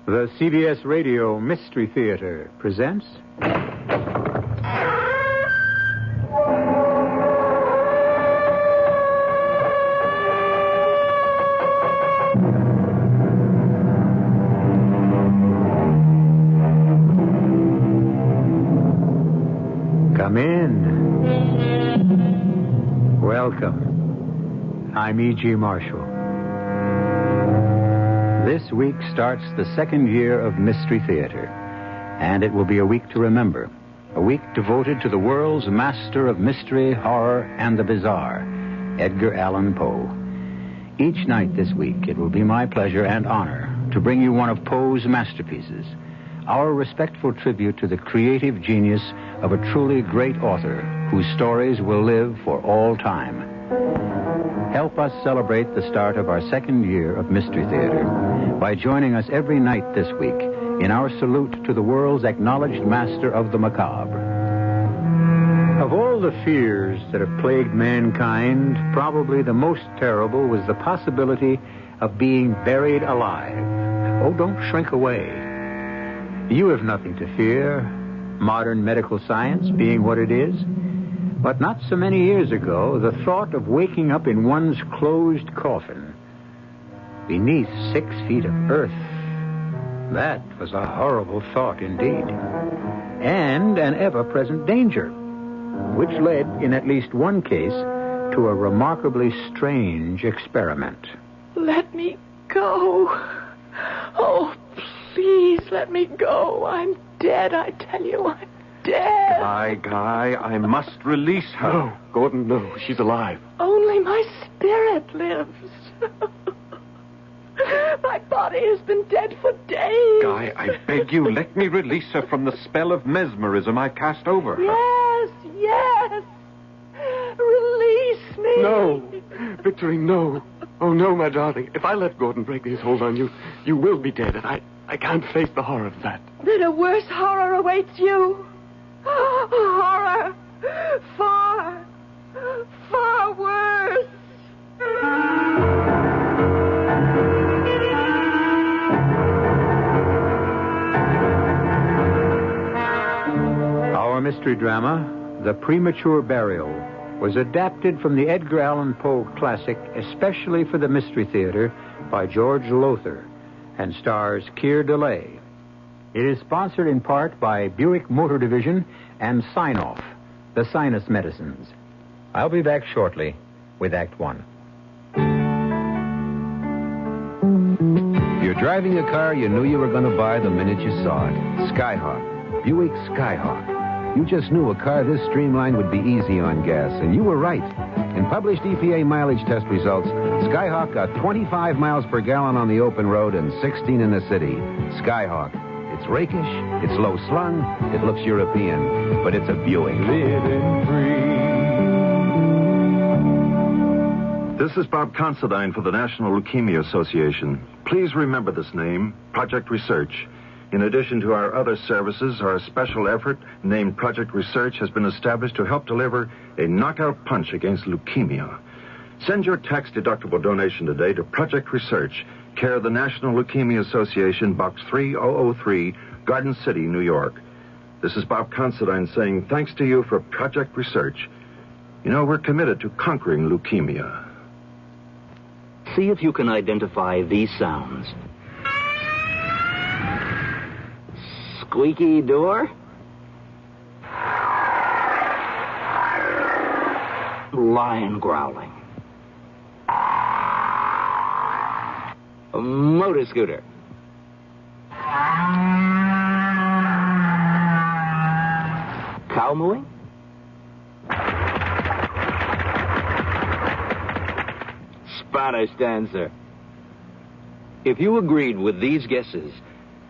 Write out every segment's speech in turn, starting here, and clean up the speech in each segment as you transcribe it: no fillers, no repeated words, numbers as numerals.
The CBS Radio Mystery Theater presents... Come in. Welcome. I'm E.G. Marshall. This week starts the second year of Mystery Theater, and it will be a week to remember. A week devoted to the world's master of mystery, horror, and the bizarre, Edgar Allan Poe. Each night this week, it will be my pleasure and honor to bring you one of Poe's masterpieces, our respectful tribute to the creative genius of a truly great author whose stories will live for all time. Help us celebrate the start of our second year of Mystery Theater by joining us every night this week in our salute to the world's acknowledged master of the macabre. Of all the fears that have plagued mankind, probably the most terrible was the possibility of being buried alive. Oh, don't shrink away. You have nothing to fear, modern medical science being what it is. But not so many years ago, the thought of waking up in one's closed coffin beneath 6 feet of earth, that was a horrible thought indeed. And an ever-present danger, which led, in at least one case, to a remarkably strange experiment. Let me go. Oh, please let me go. I'm dead, I tell you. I'm dead. Guy, I must release her. No, Gordon, no. She's alive. Only my spirit lives. My body has been dead for days. Guy, I beg you, let me release her from the spell of mesmerism I cast over her. Yes. Release me. No. Victory, no. Oh, no, my darling. If I let Gordon break his hold on you, you will be dead, and I can't face the horror of that. Then a worse horror awaits you. Horror. Far worse. Our mystery drama, The Premature Burial, was adapted from the Edgar Allan Poe classic, especially for the Mystery Theater, by George Lothar, and stars Keir DeLay. It is sponsored in part by Buick Motor Division and Sign-Off, the sinus medicines. I'll be back shortly with Act One. You're driving a car you knew you were going to buy the minute you saw it. Skyhawk. Buick Skyhawk. You just knew a car this streamlined would be easy on gas, and you were right. In published EPA mileage test results, Skyhawk got 25 miles per gallon on the open road and 16 in the city. Skyhawk. It's rakish, it's low-slung, it looks European, but it's a Buick. Living free. This is Bob Considine for the National Leukemia Association. Please remember this name, Project Research. In addition to our other services, our special effort named Project Research has been established to help deliver a knockout punch against leukemia. Send your tax-deductible donation today to Project Research, care of the National Leukemia Association, Box 3003, Garden City, New York. This is Bob Considine saying thanks to you for Project Research. You know, we're committed to conquering leukemia. See if you can identify these sounds. Squeaky door. Lion growling. A motor scooter. Cow mooing? Spanish dancer. If you agreed with these guesses,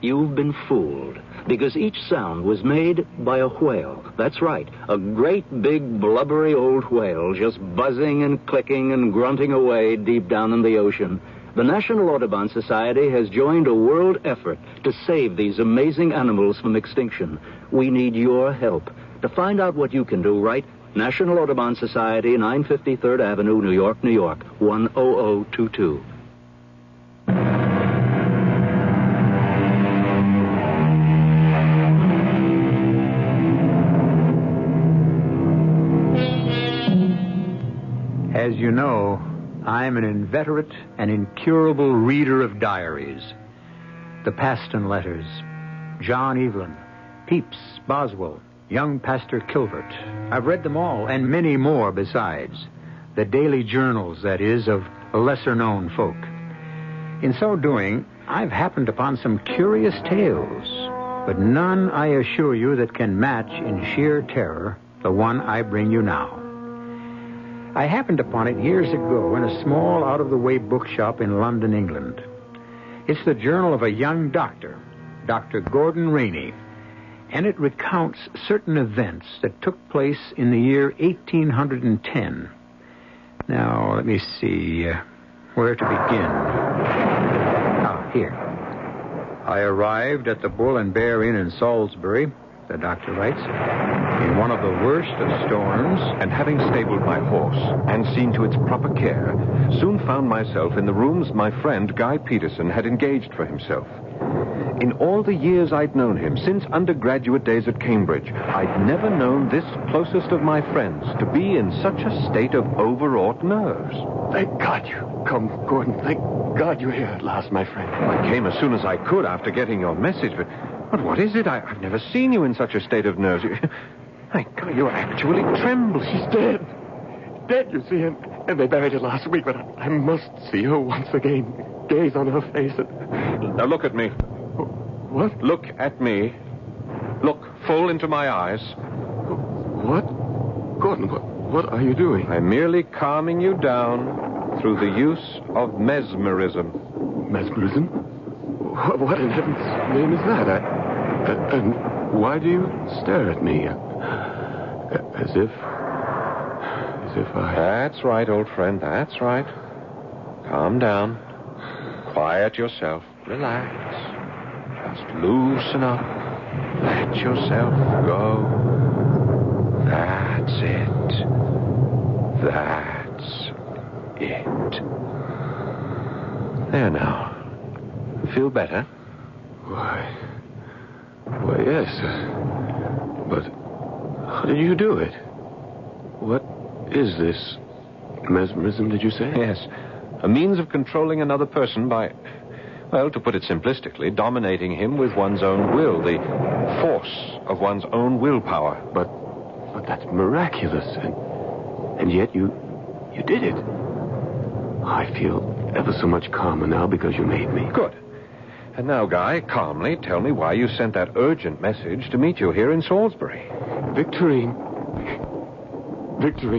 you've been fooled, because each sound was made by a whale. That's right, a great big blubbery old whale just buzzing and clicking and grunting away deep down in the ocean. The National Audubon Society has joined a world effort to save these amazing animals from extinction. We need your help. To find out what you can do, write National Audubon Society, 950 3rd Avenue, New York, New York, 10022. As you know, I'm an inveterate and incurable reader of diaries. The Paston letters, John Evelyn, Pepys, Boswell, young Pastor Kilvert. I've read them all, and many more besides. The daily journals, that is, of lesser-known folk. In so doing, I've happened upon some curious tales, but none, I assure you, that can match in sheer terror the one I bring you now. I happened upon it years ago in a small, out-of-the-way bookshop in London, England. It's the journal of a young doctor, Dr. Gordon Rainey, and it recounts certain events that took place in the year 1810. Now, let me see where to begin. Here. I arrived at the Bull and Bear Inn in Salisbury, the doctor writes, in one of the worst of storms, And having stabled my horse and seen to its proper care, soon found myself in the rooms my friend Guy Peterson had engaged for himself. In all the years I'd known him, since undergraduate days at Cambridge, I'd never known this closest of my friends to be in such a state of overwrought nerves. Thank God you come, Gordon. Thank God you're here at last, my friend. I came as soon as I could after getting your message, but what is it? I've never seen you in such a state of nerves. Thank God, you're actually trembling. She's dead. Dead, you see, and they buried her last week, but I must see her once again. Gaze on her face and... Now look at me. What? Look at me. Look full into my eyes. What? Gordon, what are you doing? I'm merely calming you down through the use of mesmerism. Mesmerism? What in heaven's name is that? And why do you stare at me? As if I... That's right, old friend, that's right. Calm down. Quiet yourself. Relax. Just loosen up. Let yourself go. That's it. That's it. There now. Feel better? Why, yes. But how did you do it? What is this? Mesmerism, did you say? Yes. A means of controlling another person by, well, to put it simplistically, dominating him with one's own will, the force of one's own willpower. But that's miraculous, and yet you did it. I feel ever so much calmer now because you made me. Good. And now, Guy, calmly tell me why you sent that urgent message to meet you here in Salisbury. Victorine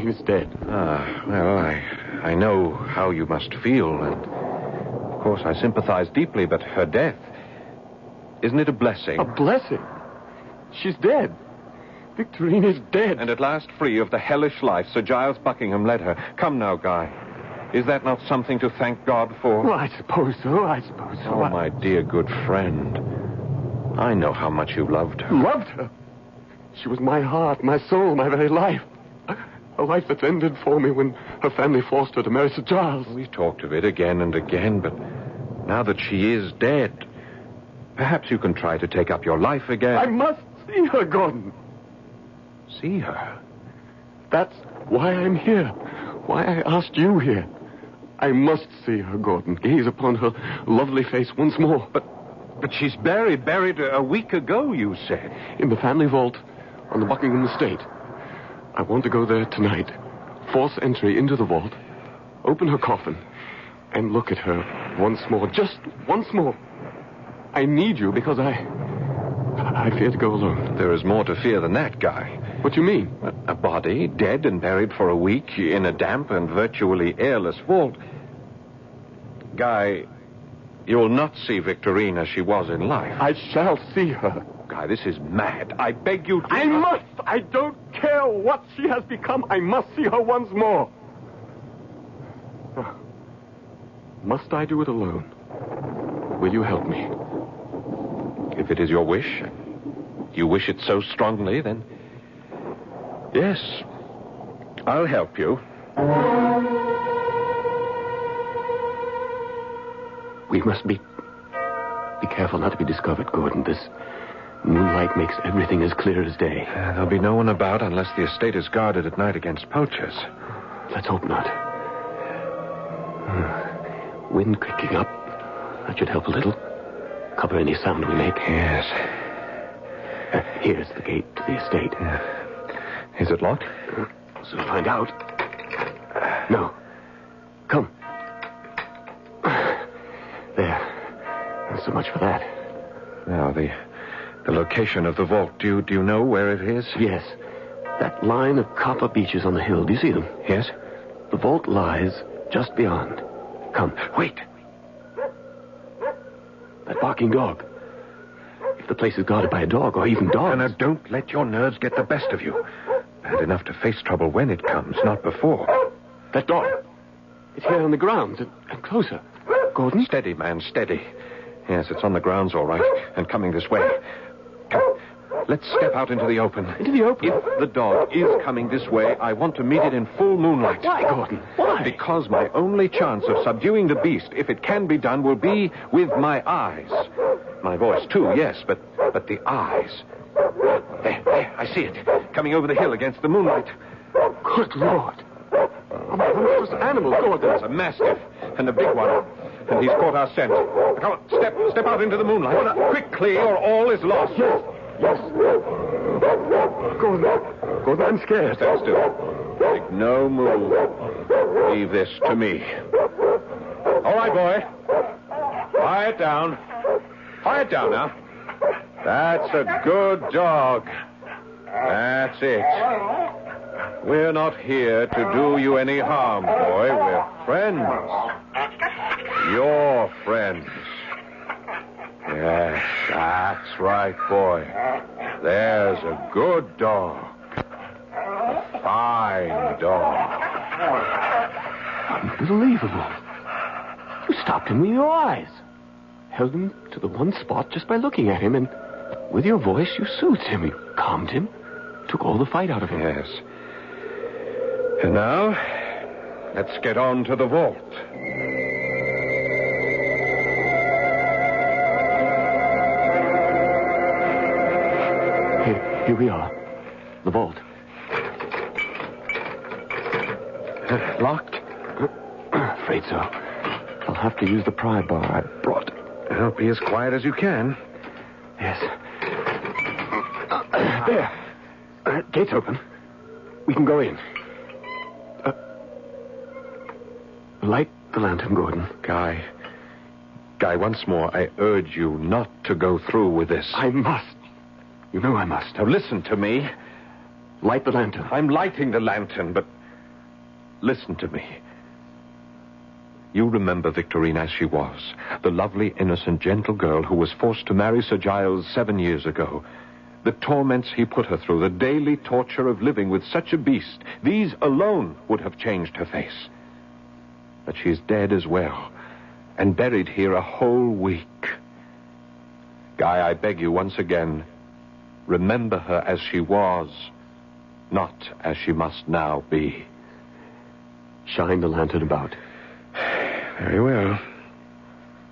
is dead. Well, I know how you must feel, and of course I sympathize deeply, but her death, isn't it a blessing? A blessing? She's dead. Victorine is dead. And at last free of the hellish life Sir Giles Buckingham led her. Come now, Guy. Is that not something to thank God for? Well, I suppose so. Oh, my dear good friend. I know how much you loved her. Loved her? She was my heart, my soul, my very life. A life that's ended for me when her family forced her to marry Sir Giles. We've talked of it again and again, but now that she is dead, perhaps you can try to take up your life again. I must see her, Gordon. See her? That's why I'm here. Why I asked you here. I must see her, Gordon. Gaze upon her lovely face once more. But she's buried a week ago, you said. In the family vault on the Buckingham estate. I want to go there tonight. Force entry into the vault. Open her coffin. And look at her once more. Just once more. I need you because I fear to go alone. There is more to fear than that, Guy. What do you mean? A body, dead and buried for a week in a damp and virtually airless vault. Guy, you'll not see Victorine as she was in life. I shall see her. Guy, this is mad. I beg you to... I must! I don't care what she has become. I must see her once more. Must I do it alone? Will you help me? If it is your wish, you wish it so strongly, then... Yes, I'll help you. We must be careful not to be discovered, Gordon. This moonlight makes everything as clear as day. There'll be no one about unless the estate is guarded at night against poachers. Let's hope not. Wind kicking up. That should help a little. Cover any sound we make. Yes. Here's the gate to the estate. Is it locked? Soon find out. No. Come. There. So much for that. Now, the location of the vault. Do you know where it is? Yes. That line of copper beeches on the hill. Do you see them? Yes. The vault lies just beyond. Come. Wait. That barking dog. If the place is guarded by a dog or even dogs. Now, don't let your nerves get the best of you. Bad enough to face trouble when it comes, not before. That dog. It's here on the grounds and closer. Gordon? Steady, man, steady. Yes, it's on the grounds, all right, and coming this way. Come, let's step out into the open. Into the open? If the dog is coming this way, I want to meet it in full moonlight. Why, Gordon? Why? Because my only chance of subduing the beast, if it can be done, will be with my eyes. My voice, too, yes, but the eyes. There, I see it. Coming over the hill against the moonlight. Good Lord. A monstrous animal, Gordon. It's a mastiff, and a big one. And he's caught our scent. Come on, step out into the moonlight. Quickly, or all is lost. Yes. Gordon, I'm scared. Stand still. Make no move. Leave this to me. All right, boy. Quiet down. Quiet down now. That's a good dog. That's it. We're not here to do you any harm, boy. We're friends. Your friends. Yes, that's right, boy. There's a good dog. A fine dog. Unbelievable. You stopped him with your eyes. Held him to the one spot just by looking at him, and with your voice you soothed him. You calmed him. Took all the fight out of him. Yes. And now, let's get on to the vault. Here we are. The vault. Locked? Afraid so. I'll have to use the pry bar I brought. Well, be as quiet as you can. Yes. There. Gate's open. We can go in. Light the lantern, Gordon. Guy, once more, I urge you not to go through with this. I must. You know I must. Now, listen to me. Light the lantern. I'm lighting the lantern, but listen to me. You remember Victorine as she was, the lovely, innocent, gentle girl who was forced to marry Sir Giles 7 years ago. The torments he put her through, the daily torture of living with such a beast, these alone would have changed her face. But she's dead as well, and buried here a whole week. Guy, I beg you once again, remember her as she was, not as she must now be. Shine the lantern about. Very well.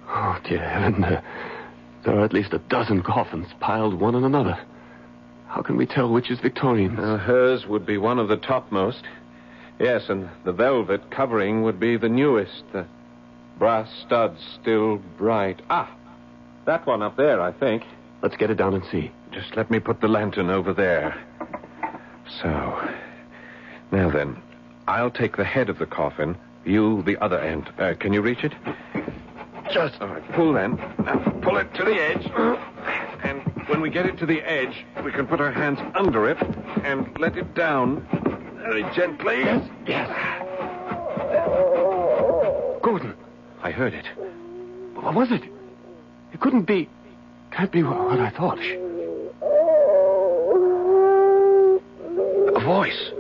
Oh, dear heaven, there are at least a dozen coffins piled one on another. How can we tell which is Victorian? Hers would be one of the topmost. Yes, and the velvet covering would be the newest. The brass studs still bright. Ah, that one up there, I think. Let's get it down and see. Just let me put the lantern over there. So. Now then, I'll take the head of the coffin, you the other end. Can you reach it? Just all right, pull then. Now pull it to the edge. And when we get it to the edge, we can put our hands under it and let it down very gently. Yes. Gordon. I heard it. What was it? It couldn't be. Can't be what I thought. A voice.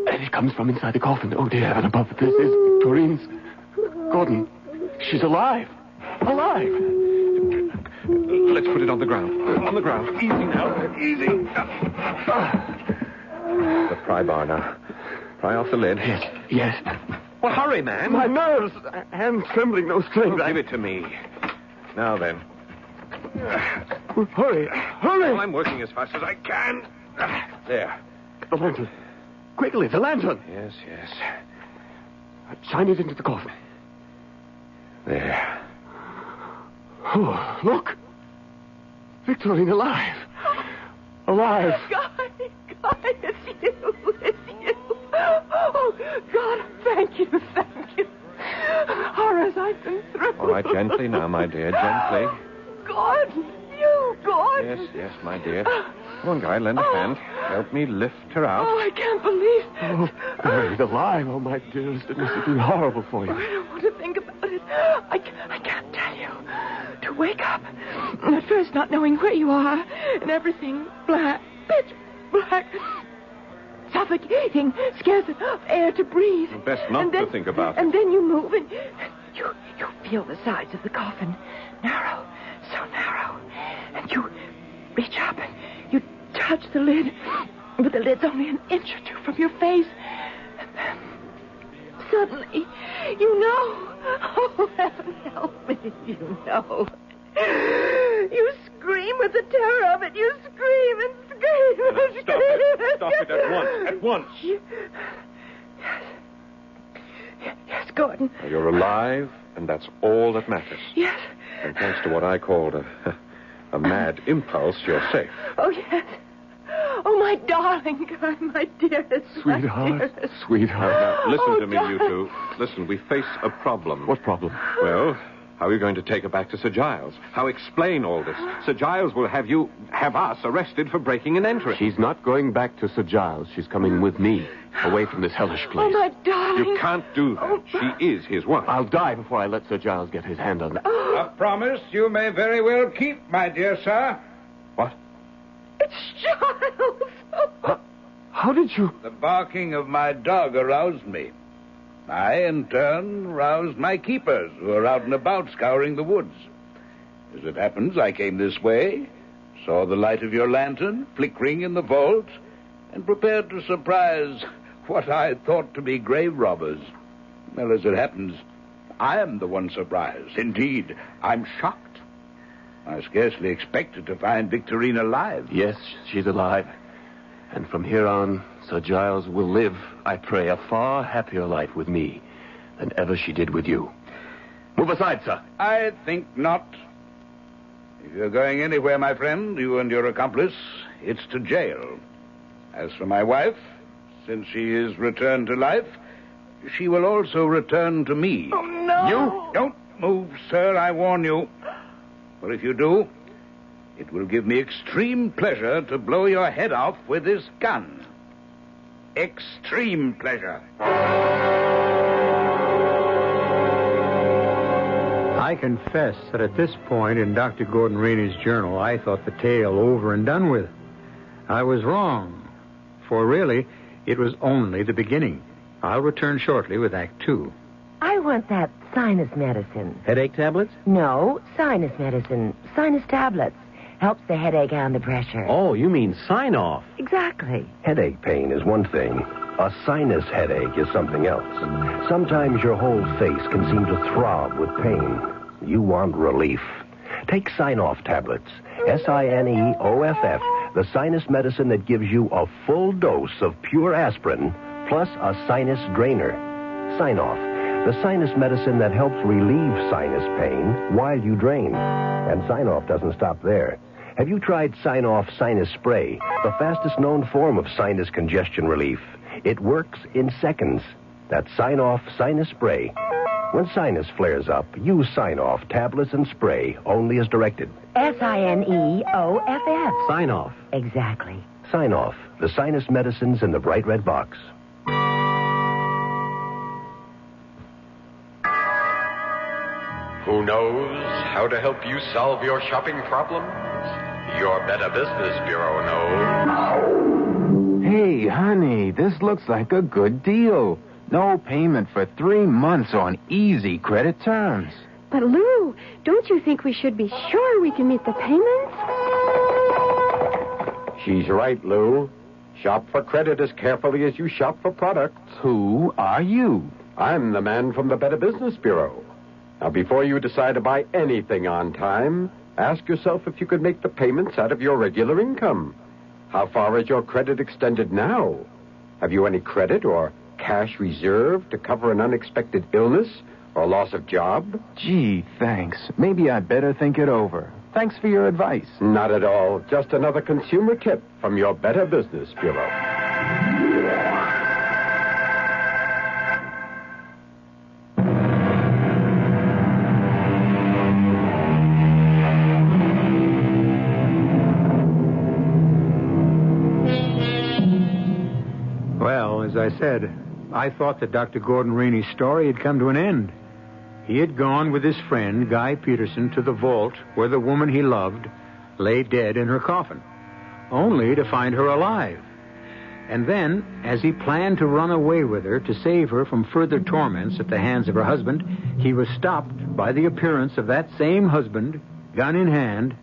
And it comes from inside the coffin. Oh, dear heaven above. This is Victorine's. Gordon, she's alive. Alive. Let's put it on the ground. On the ground. Easy now. Easy. The pry bar now. Pry off the lid. Yes. Well, hurry, man. My nerves. Hands trembling, no strength. Give it to me. Now then. Hurry. Well, I'm working as fast as I can. There. The lantern. Quickly, the lantern. Yes. Shine it into the coffin. There. Oh, look. Victorine alive. Alive. Guy, it's you. It's you. Oh, God, thank you. Horrors I've been through. All right, gently now, my dear, gently. Gordon, you, Gordon. Yes, my dear. Come on, Guy, lend a hand. Help me lift her out. Oh, I can't believe Oh, buried alive. Oh, my dearest. It must have been horrible for you. I don't want to think about it. I can't tell you. To wake up, at first not knowing where you are, and everything black, pitch black, suffocating, scarce enough air to breathe. Best not to think about it. And then you move, and you feel the sides of the coffin narrow, so narrow, and you reach up and you touch the lid, but the lid's only an inch or two from your face, and then suddenly you know. Oh, heaven help me, you know. You scream with the terror of it. You scream and scream and Stop scream. it. Stop it at once. At once. Yes, Gordon. You're alive, and that's all that matters. Yes. And thanks to what I called a mad impulse, you're safe. Oh, yes. Oh, my darling, God, my dearest. Sweetheart. Sweetheart. Now, listen Oh, to me, you darling. two. Listen, we face a problem. What problem? Well, how are you going to take her back to Sir Giles? How explain all this? Sir Giles will have us arrested for breaking and entering. She's not going back to Sir Giles. She's coming with me, away from this hellish place. Oh, my darling. You can't do that. She is his wife. I'll die before I let Sir Giles get his hand on her. A promise you may very well keep, my dear sir. What? It's Giles. How did you... The barking of my dog aroused me. I, in turn, roused my keepers, who are out and about scouring the woods. As it happens, I came this way, saw the light of your lantern flickering in the vault, and prepared to surprise what I thought to be grave robbers. Well, as it happens, I am the one surprised. Indeed, I'm shocked. I scarcely expected to find Victorine alive. Yes, she's alive. And from here on, Sir Giles will live, I pray, a far happier life with me than ever she did with you. Move aside, sir. I think not. If you're going anywhere, my friend, you and your accomplice, it's to jail. As for my wife, since she is returned to life, she will also return to me. Oh, no. You don't move, sir, I warn you. For if you do, it will give me extreme pleasure to blow your head off with this gun. Extreme pleasure. I confess that at this point in Dr. Gordon Rainey's journal, I thought the tale over and done with. I was wrong, for really, it was only the beginning. I'll return shortly with Act 2. I want that sinus medicine. Headache tablets? No, sinus medicine. Sinus tablets. Helps the headache and the pressure. Oh, you mean sign-off. Exactly. Headache pain is one thing. A sinus headache is something else. Sometimes your whole face can seem to throb with pain. You want relief. Take Sign-Off tablets. Sineoff, the sinus medicine that gives you a full dose of pure aspirin plus a sinus drainer. Sign-Off, the sinus medicine that helps relieve sinus pain while you drain. And Sign-Off doesn't stop there. Have you tried Sign-Off Sinus Spray, the fastest known form of sinus congestion relief? It works in seconds. That's Sign-Off Sinus Spray. When sinus flares up, use Sign-Off tablets and spray only as directed. Sineoff. Sign-Off. Exactly. Sign-Off, the sinus medicines in the bright red box. Who knows how to help you solve your shopping problems? Your Better Business Bureau knows. Hey, honey, this looks like a good deal. No payment for 3 months on easy credit terms. But, Lou, don't you think we should be sure we can meet the payments? She's right, Lou. Shop for credit as carefully as you shop for products. Who are you? I'm the man from the Better Business Bureau. Now, before you decide to buy anything on time, ask yourself if you could make the payments out of your regular income. How far is your credit extended now? Have you any credit or cash reserved to cover an unexpected illness Or loss of job? Gee, thanks. Maybe I'd better think it over. Thanks for your advice. Not at all. Just another consumer tip from your Better Business Bureau. Well, as I said, I thought that Dr. Gordon Rainey's story had come to an end. He had gone with his friend, Guy Peterson, to the vault where the woman he loved lay dead in her coffin, only to find her alive. And then, as he planned to run away with her to save her from further torments at the hands of her husband, he was stopped by the appearance of that same husband, gun in hand,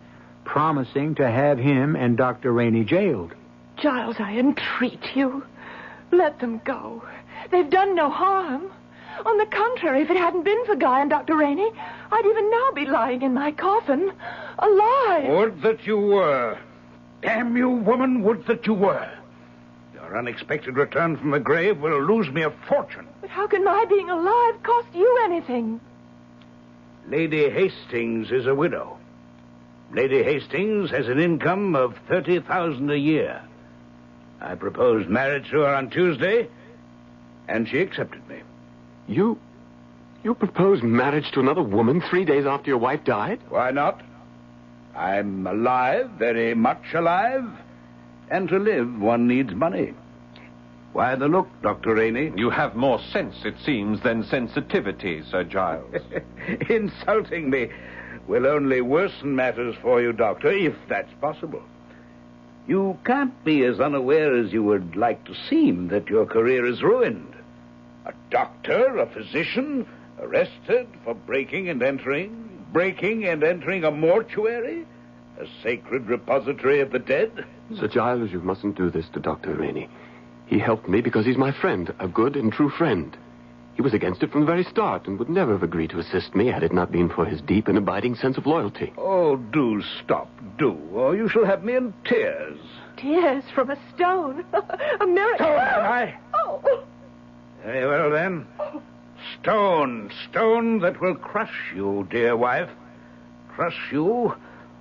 promising to have him and Dr. Rainey jailed. Giles, I entreat you. Let them go. They've done no harm. On the contrary, if it hadn't been for Guy and Dr. Rainey, I'd even now be lying in my coffin, alive. Would that you were. Damn you, woman, would that you were. Your unexpected return from the grave will lose me a fortune. But how can my being alive cost you anything? Lady Hastings is a widow. Lady Hastings has an income of $30,000 a year. I proposed marriage to her on Tuesday, and she accepted me. You proposed marriage to another woman 3 days after your wife died? Why not? I'm alive, very much alive, and to live one needs money. Why the look, Dr. Rainey? You have more sense, it seems, than sensitivity, Sir Giles. Insulting me will only worsen matters for you, Doctor, if that's possible. You can't be as unaware as you would like to seem that your career is ruined. A doctor, a physician, arrested for breaking and entering a mortuary, a sacred repository of the dead. Sir Giles, you mustn't do this to Dr. Rainey. He helped me because he's my friend, a good and true friend. He was against it from the very start and would never have agreed to assist me had it not been for his deep and abiding sense of loyalty. Oh, do stop, do, or you shall have me in tears. Tears from a stone. A miracle. Stone, am I? Oh. Very well, then. Stone that will crush you, dear wife. Crush you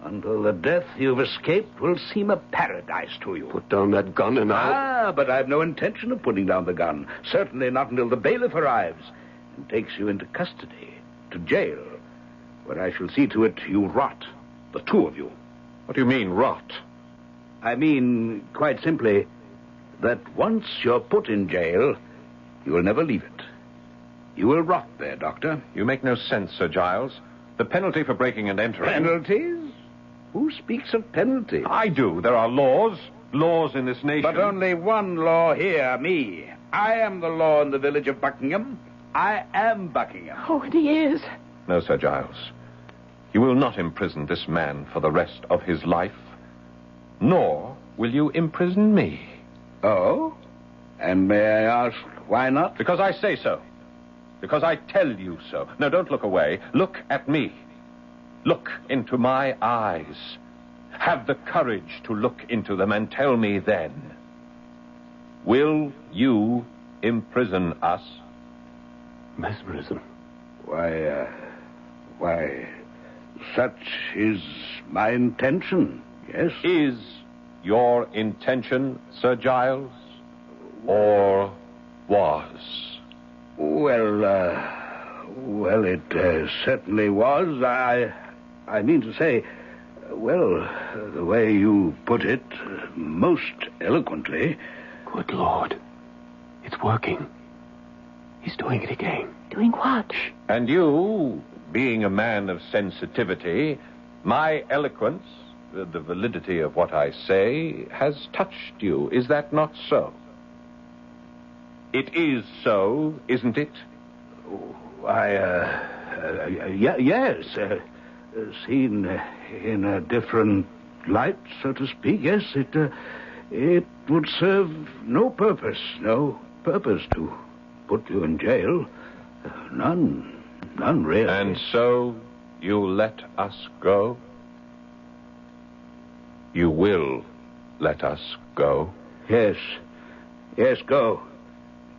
until the death you've escaped will seem a paradise to you. Put down that gun and I'll... But I've no intention of putting down the gun. Certainly not until the bailiff arrives and takes you into custody, to jail, where I shall see to it you rot, the two of you. What do you mean, rot? I mean, quite simply, that once you're put in jail, you will never leave it. You will rot there, Doctor. You make no sense, Sir Giles. The penalty for breaking and entering... Penalties? Who speaks of penalty? I do. There are laws in this nation. But only one law here, me. I am the law in the village of Buckingham. I am Buckingham. Oh, and he is. No, Sir Giles. You will not imprison this man for the rest of his life, nor will you imprison me. Oh? And may I ask why not? Because I say so. Because I tell you so. No, don't look away. Look at me. Look into my eyes. Have the courage to look into them and tell me then. Will you imprison us? Mesmerism. Why, such is my intention, yes? Is your intention, Sir Giles, or was? Well, it certainly was. I mean to say, well, the way you put it, most eloquently. Good Lord. It's working. He's doing it again. Doing what? And you, being a man of sensitivity, my eloquence, the validity of what I say, has touched you. Is that not so? It is so, isn't it? Yes. Seen in a different light, so to speak, yes, it would serve no purpose to put you in jail. None really. And so you let us go? You will let us go? Yes, go.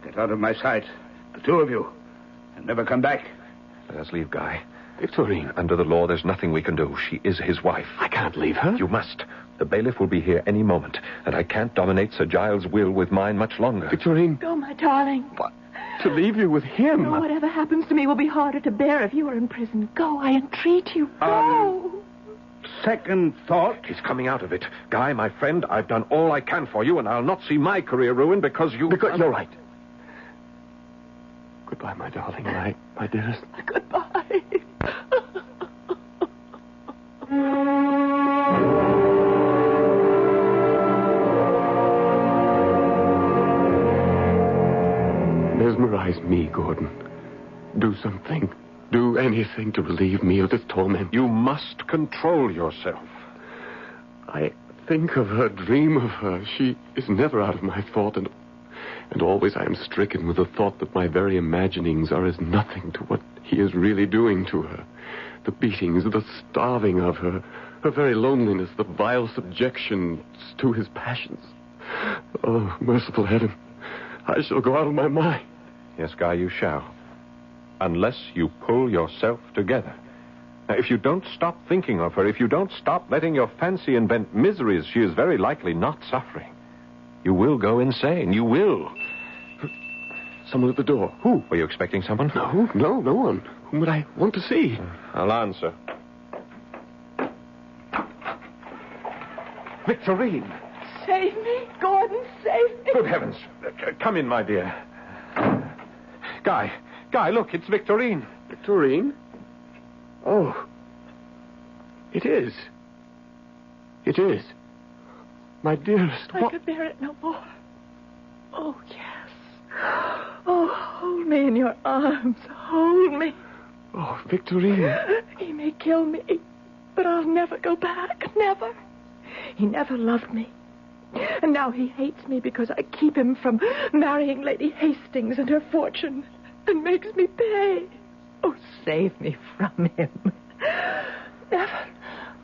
Get out of my sight, the two of you, and never come back. Let us leave Guy. Victorine. Under the law, there's nothing we can do. She is his wife. I can't leave her. You must. The bailiff will be here any moment, and I can't dominate Sir Giles' will with mine much longer. Victorine. Go, my darling. What? To leave you with him. Oh, whatever happens to me will be harder to bear if you are in prison. Go, I entreat you. Go. Second thought. He's coming out of it. Guy, my friend, I've done all I can for you, and I'll not see my career ruined because you... Because you're right. Goodbye, my darling, my dearest. Goodbye. Mesmerize me, Gordon. Do something. Do anything to relieve me of this torment. You must control yourself. I think of her, dream of her. She is never out of my thought, and always I am stricken with the thought that my very imaginings are as nothing to what he is really doing to her. The beatings, the starving of her, her very loneliness, the vile subjection to his passions. Oh, merciful heaven, I shall go out of my mind. Yes, Guy, you shall. Unless you pull yourself together. Now, if you don't stop thinking of her, if you don't stop letting your fancy invent miseries she is very likely not suffering, you will go insane. You will. Someone at the door. Who? Were you expecting someone? No one. Whom would I want to see? I'll answer. Victorine! Save me, Gordon, save me. Good heavens. Come in, my dear. Guy, look, it's Victorine. Victorine? Oh. It is. It is. My dearest, I could bear it no more. Oh, yes. Oh, hold me in your arms. Hold me. Oh, Victorine. He may kill me, but I'll never go back. Never. He never loved me. And now he hates me because I keep him from marrying Lady Hastings and her fortune and makes me pay. Oh, save me from him. Never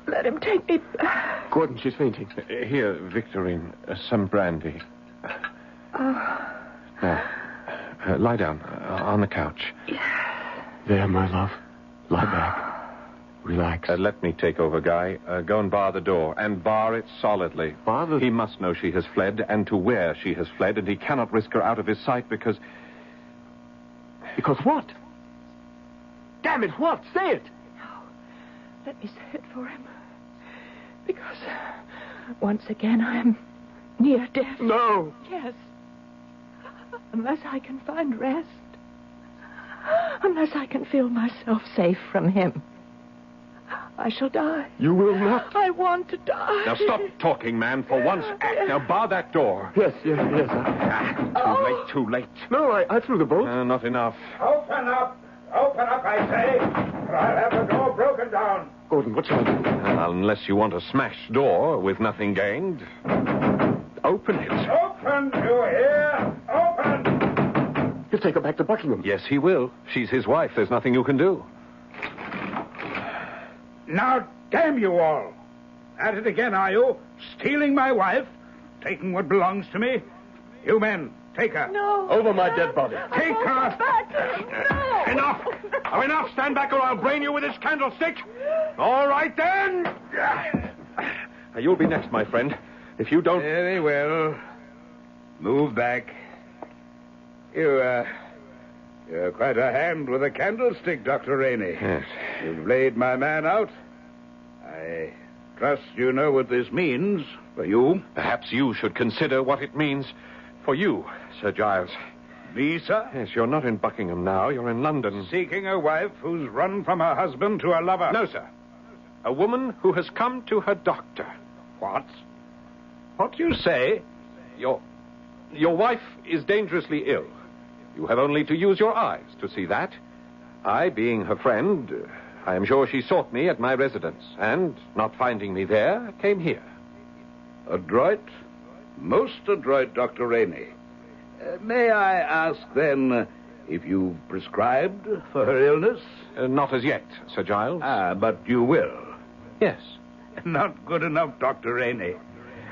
let him take me back. Gordon, she's fainting. Here, Victorine, some brandy. Now, lie down on the couch. There, my love. Lie back. Relax. Let me take over, Guy. Go and bar the door, and bar it solidly. He must know she has fled, and to where she has fled, and he cannot risk her out of his sight because... Because what? Damn it, what? Say it! No. Let me say it for him. Because once again I am near death. No! Yes. Unless I can find rest. Unless I can feel myself safe from him. I shall die. You will not. I want to die. Now stop talking, man, for once. Act. Now bar that door. Yes. Too late. No, I threw the bolt. Not enough. Open up, I say, or I'll have the door broken down. Gordon, what shall I do? Unless you want a smashed door with nothing gained. Open it. Open, you hear? Open! He'll take her back to Buckingham. Yes, he will. She's his wife. There's nothing you can do. Now, damn you all. At it again, are you? Stealing my wife? Taking what belongs to me? You men, take her. No. Over my dead body. Take her. No. Enough. Oh, enough. Stand back or I'll brain you with this candlestick. All right, then. Now, you'll be next, my friend. If you don't... Very well. Move back. You're quite a hand with a candlestick, Dr. Rainey. Yes. You've laid my man out. I trust you know what this means for you. Perhaps you should consider what it means for you, Sir Giles. Me, sir? Yes, you're not in Buckingham now. You're in London. Seeking a wife who's run from her husband to a lover. No, sir. A woman who has come to her doctor. What? What do you say? Your wife is dangerously ill. You have only to use your eyes to see that. I, being her friend, I am sure she sought me at my residence, and, not finding me there, came here. Adroit? Most adroit, Dr. Rainey. May I ask, then, if you've prescribed for her illness? Not as yet, Sir Giles. But you will? Yes. Not good enough, Dr. Rainey.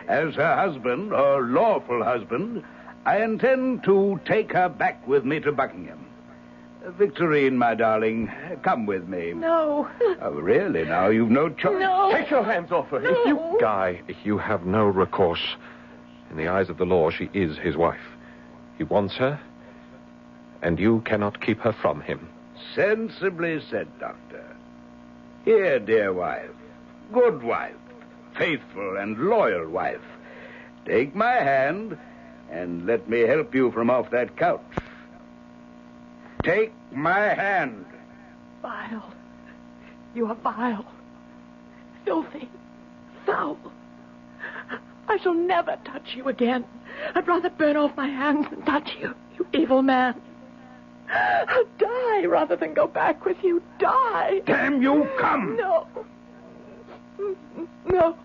As her husband, or lawful husband, I intend to take her back with me to Buckingham. Victorine, my darling, come with me. No. Oh, really? Now you've no choice. No. Take your hands off her. No. Guy, you have no recourse. In the eyes of the law, she is his wife. He wants her, and you cannot keep her from him. Sensibly said, Doctor. Here, dear wife, good wife, faithful and loyal wife, take my hand and let me help you from off that couch. Take my hand. Vile. You are vile. Filthy. Foul. I shall never touch you again. I'd rather burn off my hands than touch you, you evil man. I'll die rather than go back with you. Die. Damn you, come. No. No.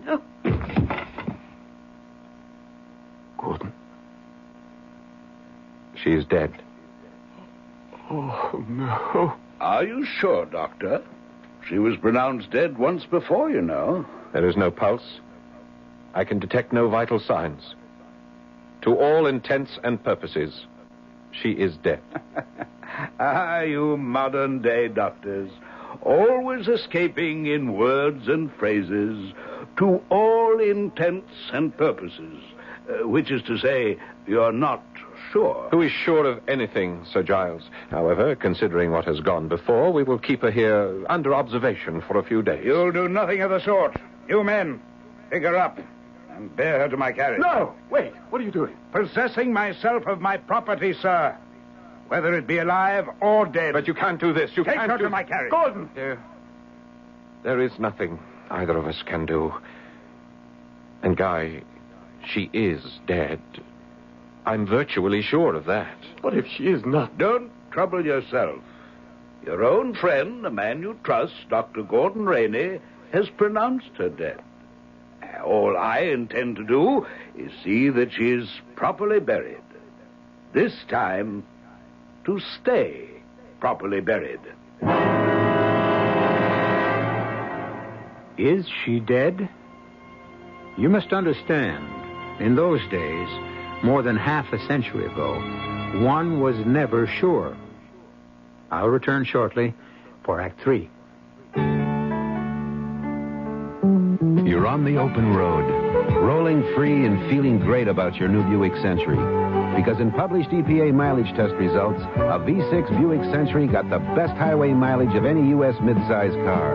No. Gordon. She is dead. Oh, no. Are you sure, Doctor? She was pronounced dead once before, you know. There is no pulse. I can detect no vital signs. To all intents and purposes, she is dead. You modern-day doctors, always escaping in words and phrases, to all intents and purposes, which is to say, you're not sure. Who is sure of anything, Sir Giles? However, considering what has gone before, we will keep her here under observation for a few days. You'll do nothing of the sort. You men, pick her up and bear her to my carriage. No! Wait, what are you doing? Possessing myself of my property, sir. Whether it be alive or dead. But you can't do this. You Take can't her do... to my carriage. Gordon! There is nothing either of us can do. And Guy, she is dead. I'm virtually sure of that. What if she is not? Don't trouble yourself. Your own friend, the man you trust, Dr. Gordon Rainey, has pronounced her dead. All I intend to do is see that she is properly buried. This time, to stay properly buried. Is she dead? You must understand, in those days, more than half a century ago, one was never sure. I'll return shortly for Act 3. You're on the open road, rolling free and feeling great about your new Buick Century. Because in published EPA mileage test results, a V6 Buick Century got the best highway mileage of any U.S. midsize car.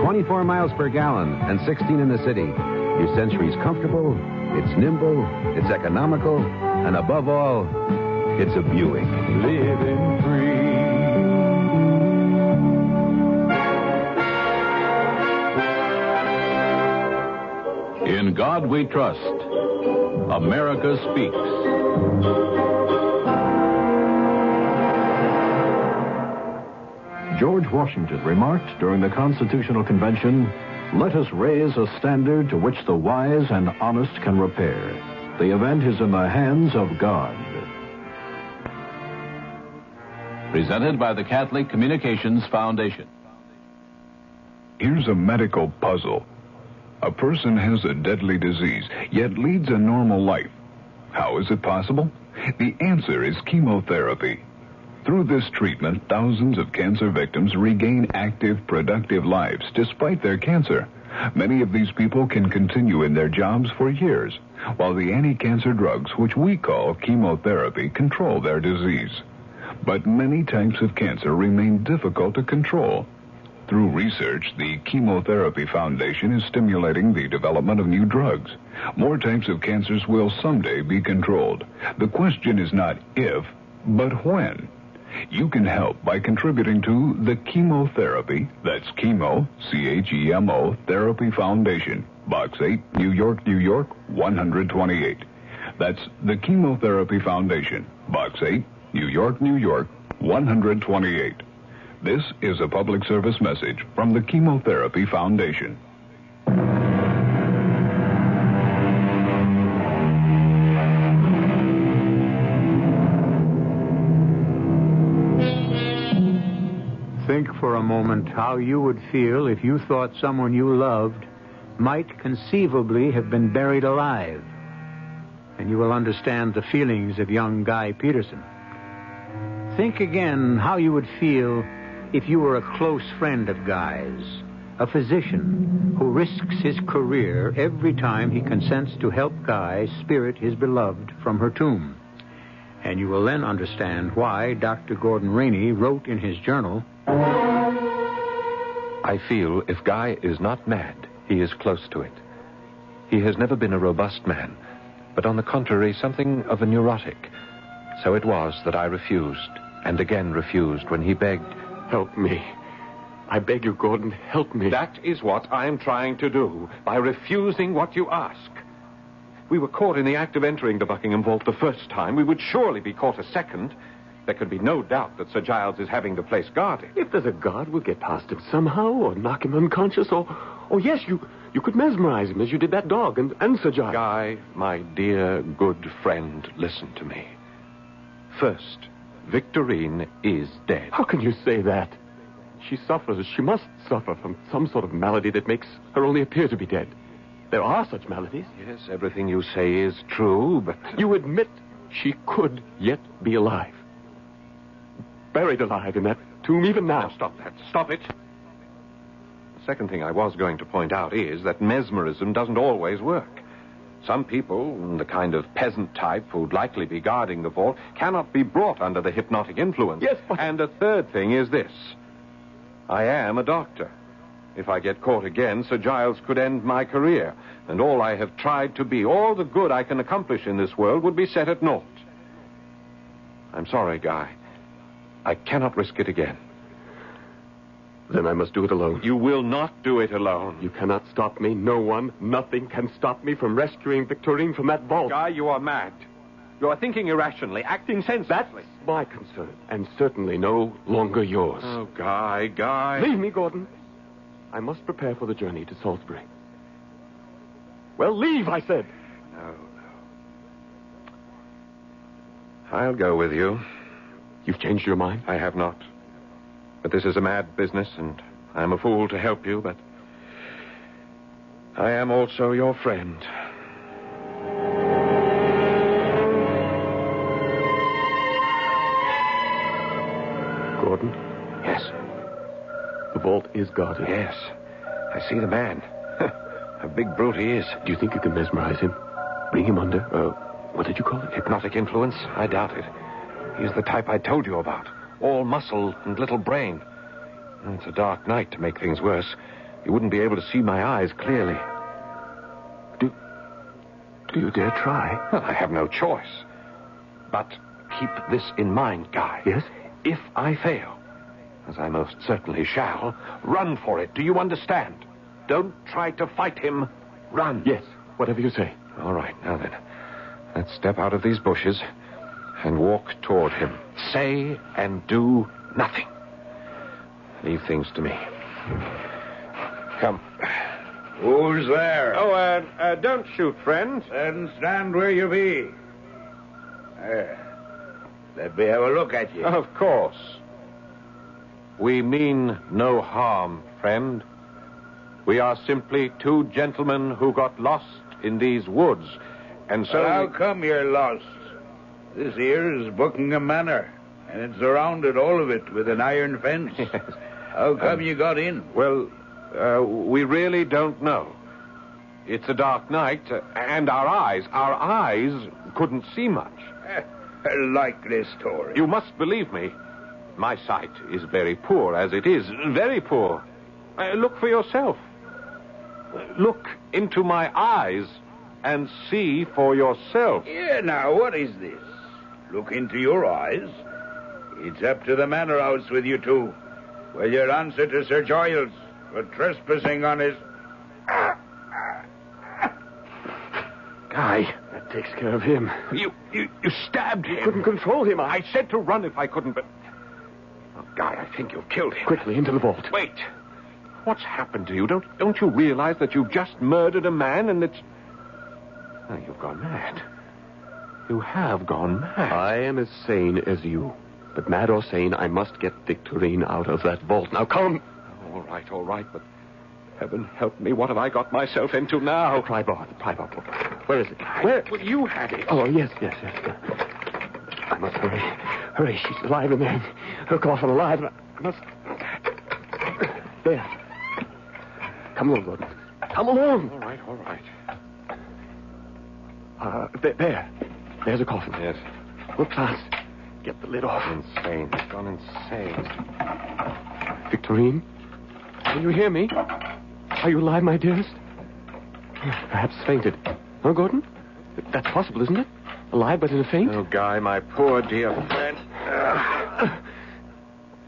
24 miles per gallon and 16 in the city. Your Century's comfortable, it's nimble, it's economical, and above all, it's a Buick. Living free. In God we trust. America speaks. George Washington remarked during the Constitutional Convention, "Let us raise a standard to which the wise and honest can repair. The event is in the hands of God." Presented by the Catholic Communications Foundation. Here's a medical puzzle. A person has a deadly disease, yet leads a normal life. How is it possible? The answer is chemotherapy. Through this treatment, thousands of cancer victims regain active, productive lives despite their cancer. Many of these people can continue in their jobs for years, while the anti-cancer drugs, which we call chemotherapy, control their disease. But many types of cancer remain difficult to control. Through research, the Chemotherapy Foundation is stimulating the development of new drugs. More types of cancers will someday be controlled. The question is not if, but when. You can help by contributing to the Chemotherapy, that's chemo, C-H-E-M-O, Therapy Foundation, Box 8, New York, New York, 128. That's the Chemotherapy Foundation, Box 8, New York, New York, 128. This is a public service message from the Chemotherapy Foundation. Think for a moment how you would feel if you thought someone you loved might conceivably have been buried alive. And you will understand the feelings of young Guy Peterson. Think again how you would feel if you were a close friend of Guy's, a physician who risks his career every time he consents to help Guy spirit his beloved from her tomb. And you will then understand why Dr. Gordon Rainey wrote in his journal, I feel if Guy is not mad, he is close to it. He has never been a robust man, but on the contrary, something of a neurotic. So it was that I refused, and again refused when he begged. Help me. I beg you, Gordon, help me. That is what I am trying to do, by refusing what you ask. We were caught in the act of entering the Buckingham Vault the first time. We would surely be caught a second. There can be no doubt that Sir Giles is having the place guarded. If there's a guard, we'll get past him somehow, or knock him unconscious, or yes, you could mesmerize him as you did that dog and Sir Giles. Guy, my dear, good friend, listen to me. First, Victorine is dead. How can you say that? She suffers, she must suffer from some sort of malady that makes her only appear to be dead. There are such maladies. Yes, everything you say is true, but... You admit she could yet be alive. Buried alive in that tomb even now. Now, stop that. Stop it. The second thing I was going to point out is that mesmerism doesn't always work. Some people, the kind of peasant type who'd likely be guarding the vault, cannot be brought under the hypnotic influence. Yes, but... And a third thing is this. I am a doctor. If I get caught again, Sir Giles could end my career, and all I have tried to be, all the good I can accomplish in this world, would be set at naught. I'm sorry, Guy. I cannot risk it again. Then I must do it alone. You will not do it alone. You cannot stop me. No one, nothing can stop me from rescuing Victorine from that vault. Guy, you are mad. You are thinking irrationally, acting senselessly. That's my concern, and certainly no longer yours. Oh, Guy. Leave me, Gordon. I must prepare for the journey to Salisbury. Well, leave, I said. No. I'll go with you. You've changed your mind? I have not. But this is a mad business, and I'm a fool to help you, but I am also your friend. Gordon? Yes. The vault is guarded. Yes. I see the man. A big brute he is. Do you think you can mesmerize him? Bring him under, what did you call it? Hypnotic influence? I doubt it. He's the type I told you about. All muscle and little brain. It's a dark night to make things worse. You wouldn't be able to see my eyes clearly. Do you dare try? Well, I have no choice. But keep this in mind, Guy. Yes? If I fail, as I most certainly shall, run for it. Do you understand? Don't try to fight him. Run. Yes, whatever you say. All right, now then. Let's step out of these bushes and walk toward him. Say and do nothing. Leave things to me. Come. Who's there? Oh, don't shoot, friend. Then stand where you be. Let me have a look at you. Of course. We mean no harm, friend. We are simply two gentlemen who got lost in these woods, and so... How come you're lost? This here is Buckingham Manor, and it's surrounded, all of it, with an iron fence. Yes. How come you got in? Well, we really don't know. It's a dark night, and our eyes couldn't see much. A likely story. You must believe me. My sight is very poor as it is. Very poor. Look for yourself. Look into my eyes and see for yourself. Yeah, now, what is this? Look into your eyes? It's up to the manor house with you two. Well, your answer to Sir Giles for trespassing on his... Guy. That takes care of him. You stabbed him. Couldn't control him. I said to run if I couldn't, but... Oh, Guy, I think you've killed him. Quickly, into the vault. Wait. What's happened to you? Don't you realize that you've just murdered a man and it's... Oh, you've gone mad. You have gone mad. I am as sane as you. But mad or sane, I must get Victorine out of that vault. Now, come. All right, but... Heaven help me, what have I got myself into now? The pry bar. Where is it? Where? Well, you had it. Oh, yes. I must hurry. Hurry, she's alive in there. Her coffin alive. I must... There. Come along, Gordon. Come along. All right. There. There's a coffin. Yes. Look fast. Get the lid off. Insane. He's gone insane. Victorine? Can you hear me? Are you alive, my dearest? Perhaps fainted. Oh, Gordon? That's possible, isn't it? Alive but in a faint? Oh, Guy, my poor dear friend.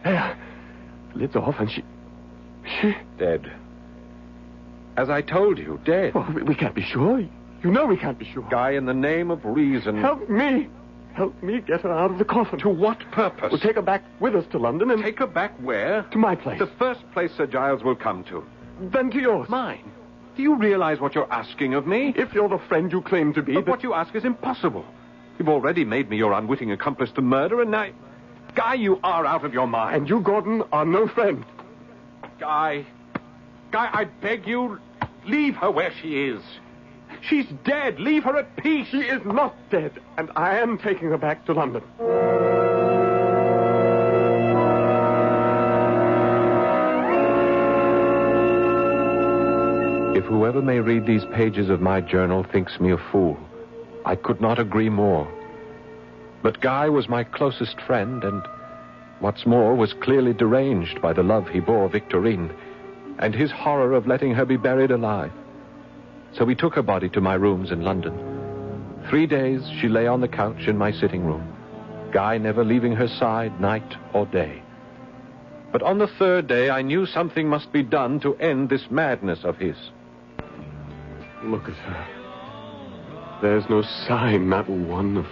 There. Lid's off and she... Dead. As I told you, dead. Well, we can't be sure. You know we can't be sure. Guy, in the name of reason... Help me. Help me get her out of the coffin. To what purpose? We'll take her back with us to London and... Take her back where? To my place. The first place Sir Giles will come to. Then to yours. Mine. Do you realize what you're asking of me? If you're the friend you claim to be... But what you ask is impossible. You've already made me your unwitting accomplice to murder, and now... Guy, you are out of your mind. And you, Gordon, are no friend. Guy, I beg you, leave her where she is. She's dead. Leave her at peace. She is not dead, and I am taking her back to London. If whoever may read these pages of my journal thinks me a fool, I could not agree more. But Guy was my closest friend, and what's more, was clearly deranged by the love he bore Victorine, and his horror of letting her be buried alive. So we took her body to my rooms in London. 3 days she lay on the couch in my sitting room, Guy never leaving her side night or day. But on the 3rd day I knew something must be done to end this madness of his. Look at her. There's no sign, not one, of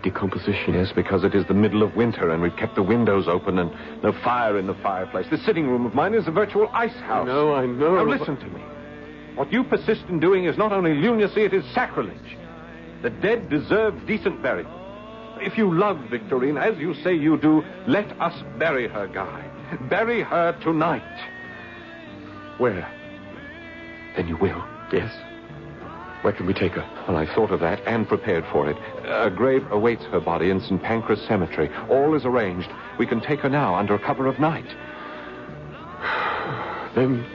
decomposition. Yes, because it is the middle of winter and we've kept the windows open and no fire in the fireplace. The sitting room of mine is a virtual ice house. I know. Now listen to me. What you persist in doing is not only lunacy, it is sacrilege. The dead deserve decent burial. If you love Victorine, as you say you do, let us bury her, Guy. Bury her tonight. Where? Then you will. Yes. Where can we take her? Well, I thought of that and prepared for it. A grave awaits her body in St. Pancras Cemetery. All is arranged. We can take her now under cover of night. Then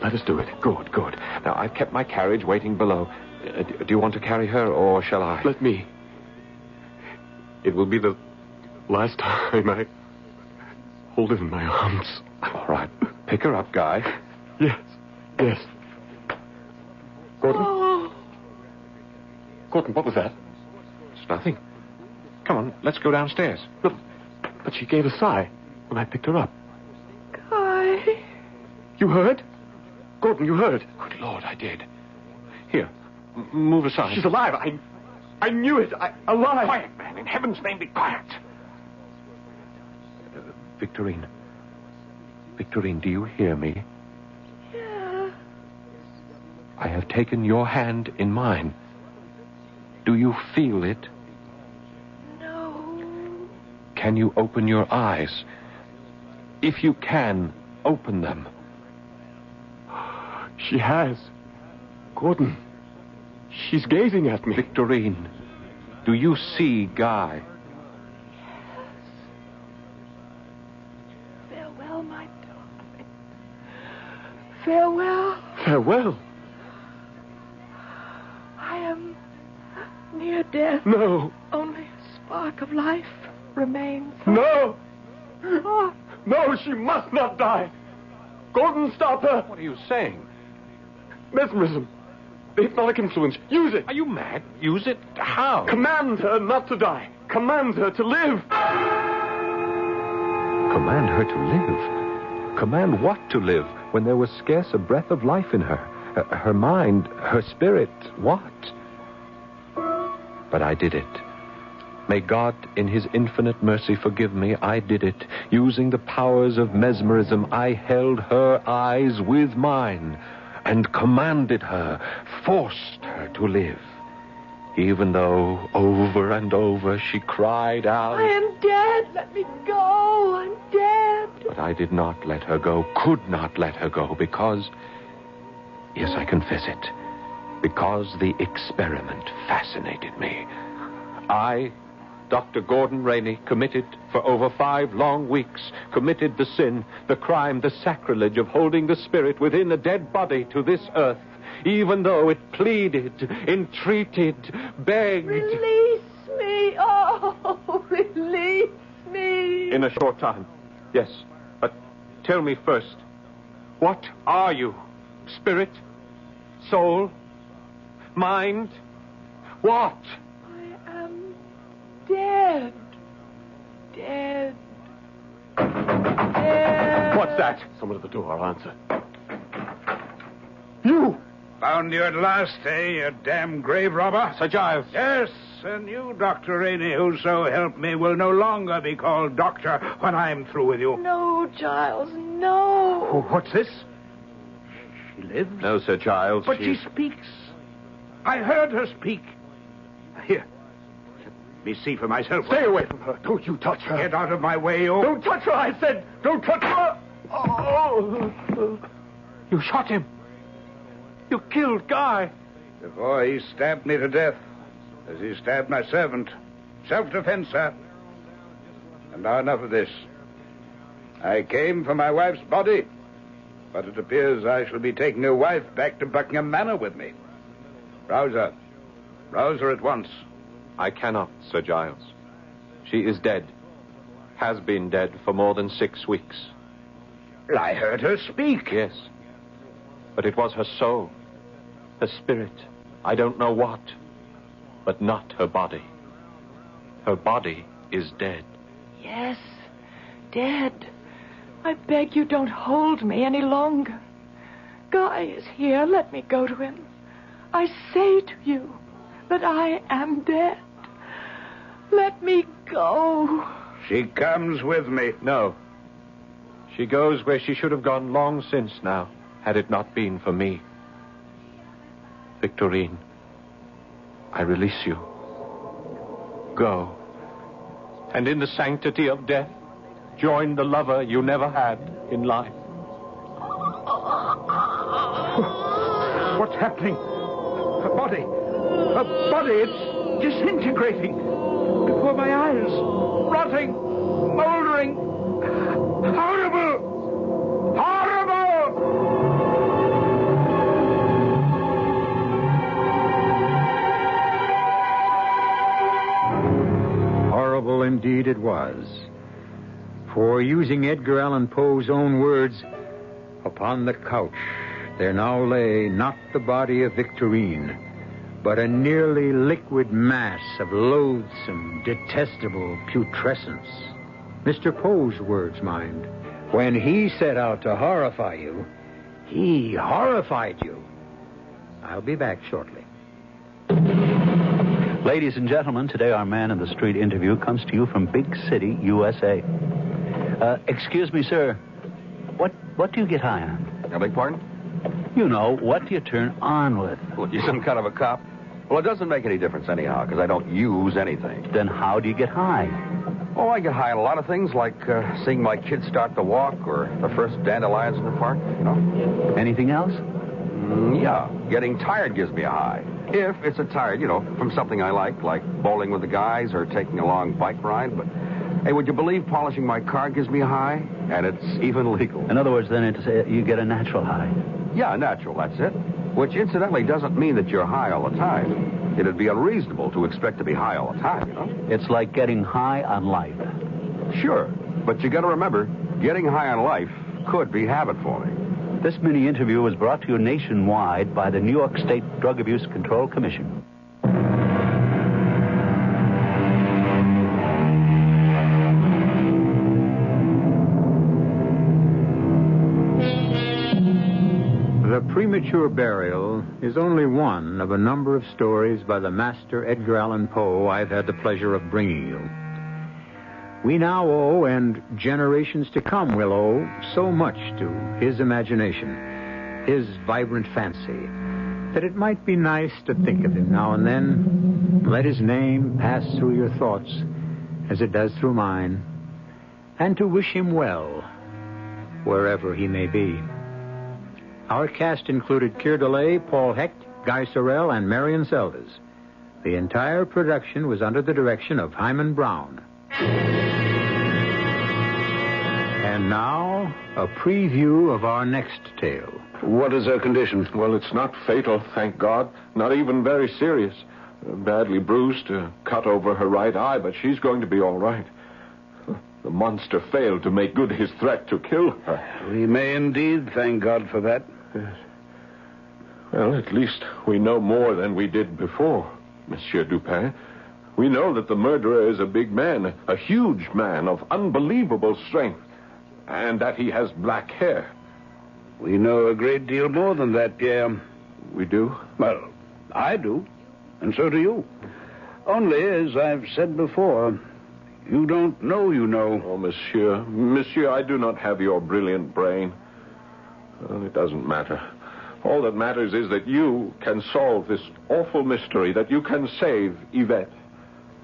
let us do it. Good. Now, I've kept my carriage waiting below. Do you want to carry her, or shall I? Let me. It will be the last time I hold her in my arms. All right. Pick her up, Guy. Yes. Gordon? Oh. Gordon, what was that? It's nothing. Come on, let's go downstairs. But she gave a sigh when I picked her up. Guy. You heard? Gordon, you heard? Good Lord, I did. Here, move aside. She's alive. I knew it. Alive. Quiet, man. In heaven's name, be quiet. Victorine, do you hear me? Yeah. I have taken your hand in mine. Do you feel it? No. Can you open your eyes? If you can, open them. She has. Gordon, she's gazing at me. Victorine, do you see Guy? Farewell, my darling. Farewell. Farewell? I am near death. No. Only a spark of life remains. No. Oh. No, she must not die. Gordon, stop her. What are you saying? Mesmerism. The hypnotic influence. Use it. Are you mad? Use it? How? Command her not to die. Command her to live. Command her to live? Command what to live when there was scarce a breath of life in her? Her mind, her spirit, what? But I did it. May God, in his infinite mercy, forgive me. I did it. Using the powers of mesmerism, I held her eyes with mine and commanded her, forced her to live. Even though over and over she cried out, I am dead. Let me go. I'm dead. But I did not let her go, could not let her go, because, yes, I confess it, because the experiment fascinated me. I Dr. Gordon Rainey committed for over 5 long weeks, committed the sin, the crime, the sacrilege of holding the spirit within a dead body to this earth, even though it pleaded, entreated, begged. Release me! Oh, release me! In a short time, yes. But tell me first, what are you? Spirit? Soul? Mind? What? I am dead. Dead. Dead. What's that? Someone at the door. I'll answer. You! Found you at last, eh, you damn grave robber? Sir Giles. Yes, and you, Dr. Rainey, who so help me, will no longer be called doctor when I'm through with you. No, Giles, no. Oh, what's this? She lives? No, Sir Giles. But she speaks. I heard her speak. Here, let me see for myself. Stay away from her. Don't you touch her. Get out of my way, you. Don't touch her, I said. Don't touch her. Oh. You shot him. You killed Guy. Before he stabbed me to death, as he stabbed my servant. Self-defense, sir. And now enough of this. I came for my wife's body, but it appears I shall be taking her wife back to Buckingham Manor with me. Rouse her. Rouse her at once. I cannot, Sir Giles. She is dead. Has been dead for more than 6 weeks. I heard her speak. Yes. But it was her soul. Her spirit. I don't know what. But not her body. Her body is dead. Yes, dead. I beg you don't hold me any longer. Guy is here. Let me go to him. I say to you that I am dead. Let me go. She comes with me. No. She goes where she should have gone long since now, had it not been for me. Victorine, I release you. Go. And in the sanctity of death, join the lover you never had in life. What's happening? Her body. Her body, it's disintegrating. Before my eyes. Rotting. Moldering. Horrible! Horrible! Horrible indeed it was. For using Edgar Allan Poe's own words, upon the couch there now lay not the body of Victorine, but a nearly liquid mass of loathsome, detestable putrescence. Mr. Poe's words, mind. When he set out to horrify you, he horrified you. I'll be back shortly. Ladies and gentlemen, today our Man in the Street interview comes to you from Big City, USA. Excuse me, sir. What do you get high on? I beg pardon? You know, what do you turn on with? Well, you some kind of a cop? Well, it doesn't make any difference anyhow, because I don't use anything. Then how do you get high? Oh, I get high on a lot of things, like seeing my kids start to walk or the first dandelions in the park, you know. Anything else? Yeah. Getting tired gives me a high. If it's a tired, from something I like bowling with the guys or taking a long bike ride. But, hey, would you believe polishing my car gives me a high? And it's even legal. In other words, then, you get a natural high. Yeah, natural, that's it. Which, incidentally, doesn't mean that you're high all the time. It'd be unreasonable to expect to be high all the time, you know? It's like getting high on life. Sure, but you got to remember, getting high on life could be habit forming. This mini-interview was brought to you nationwide by the New York State Drug Abuse Control Commission. The Premature Burial is only one of a number of stories by the master Edgar Allan Poe I've had the pleasure of bringing you. We now owe, and generations to come will owe, so much to his imagination, his vibrant fancy, that it might be nice to think of him now and then, let his name pass through your thoughts as it does through mine, and to wish him well, wherever he may be. Our cast included Keir Delay, Paul Hecht, Guy Sorrell, and Marion Seldes. The entire production was under the direction of Hyman Brown. And now, a preview of our next tale. What is her condition? Well, it's not fatal, thank God. Not even very serious. Badly bruised, cut over her right eye, but she's going to be all right. The monster failed to make good his threat to kill her. We may indeed thank God for that. Yes. Well, at least we know more than we did before, Monsieur Dupin. We know that the murderer is a big man, a huge man of unbelievable strength, and that he has black hair. We know a great deal more than that, Pierre. We do? Well, I do, and so do you. Only, as I've said before, you don't know you know. Oh, Monsieur. Monsieur, I do not have your brilliant brain. Well, it doesn't matter. All that matters is that you can solve this awful mystery, that you can save Yvette.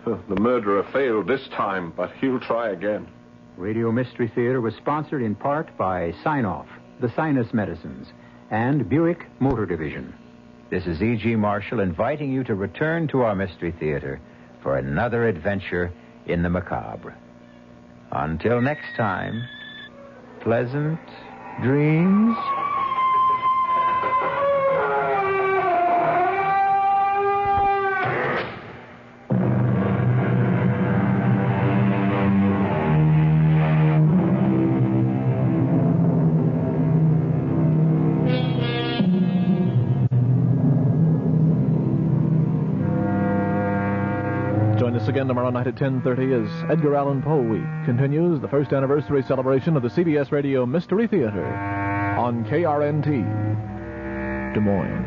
The murderer failed this time, but he'll try again. Radio Mystery Theater was sponsored in part by Sign-Off, the Sinus Medicines, and Buick Motor Division. This is E.G. Marshall inviting you to return to our Mystery Theater for another adventure in the macabre. Until next time, pleasant dreams. Again tomorrow night at 10:30 as Edgar Allan Poe Week continues the first anniversary celebration of the CBS Radio Mystery Theater on KRNT, Des Moines.